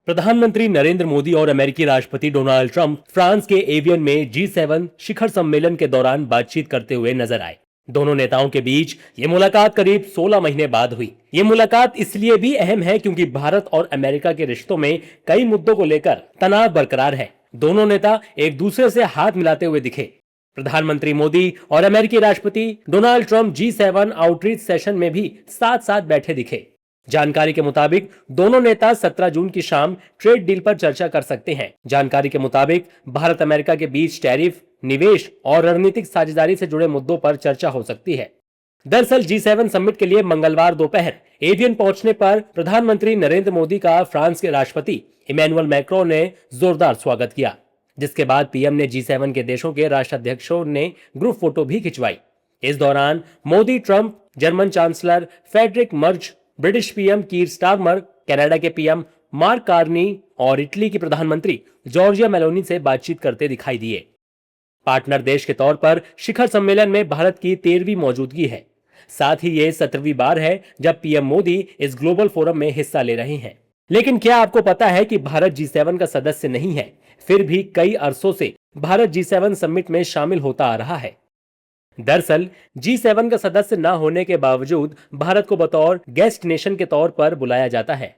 प्रधानमंत्री नरेंद्र मोदी और अमेरिकी राष्ट्रपति डोनाल्ड ट्रंप फ्रांस के एवियन में G7 शिखर सम्मेलन के दौरान बातचीत करते हुए नजर आए। दोनों नेताओं के बीच ये मुलाकात करीब 16 महीने बाद हुई। ये मुलाकात इसलिए भी अहम है क्योंकि भारत और अमेरिका के रिश्तों में कई मुद्दों को लेकर तनाव बरकरार है। दोनों नेता एक दूसरे से हाथ मिलाते हुए दिखे। प्रधानमंत्री मोदी और अमेरिकी राष्ट्रपति Donald Trump G7 outreach session में भी साथ साथ बैठे दिखे। जानकारी के मुताबिक दोनों नेता 17 जून की शाम ट्रेड डील पर चर्चा कर सकते हैं। जानकारी के मुताबिक भारत अमेरिका के बीच टैरिफ, निवेश और रणनीतिक साझेदारी से जुड़े मुद्दों पर चर्चा हो सकती है। दरअसल G7 समिट के लिए मंगलवार दोपहर एवियन पहुंचने पर प्रधानमंत्री नरेंद्र मोदी का फ्रांस के राष्ट्रपति इमैनुअल मैक्रों ने जोरदार स्वागत किया, जिसके बाद पीएम ने G7 के देशों के राष्ट्राध्यक्षों ने ग्रुप फोटो भी खिंचवाई। इस दौरान Modi, Trump, German chancellor Friedrich Merz, British PM Keir Starmer, Canada के पीएम मार्क कार्नी और इटली की प्रधानमंत्री जॉर्जिया मेलोनी से बातचीत करते दिखाई दिए। पार्टनर देश के तौर पर शिखर सम्मेलन में भारत की 13वीं मौजूदगी है। साथ ही ये 17वीं बार है जब पीएम मोदी इस ग्लोबल फोरम में हिस्सा ले रहे हैं। लेकिन क्या आपको पता है कि भारत G7 का सदस्य नहीं है, फिर भी कई अरसों से भारत G7 समिट में शामिल होता आ रहा है। दरअसल G7 का सदस्य न होने के बावजूद भारत को बतौर गेस्ट नेशन के तौर पर बुलाया जाता है।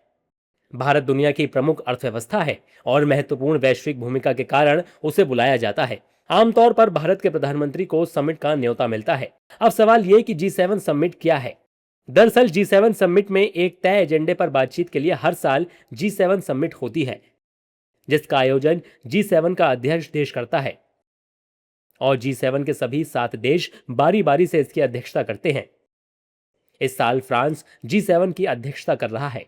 भारत दुनिया की प्रमुख अर्थव्यवस्था है और महत्वपूर्ण वैश्विक भूमिका के कारण उसे बुलाया जाता है। आमतौर पर भारत के प्रधानमंत्री को समिट का न्योता मिलता है। अब सवाल यह कि G7 समिट क्या है? दरअसल G7 समिट में एक तय एजेंडे पर बातचीत के लिए हर साल G7 समिट होती है, जिसका आयोजन G7 का अध्यक्ष देश करता है और G7 के सभी 7 देश बारी बारी से इसकी अध्यक्षता करते हैं। इस साल फ्रांस G7 की अध्यक्षता कर रहा है।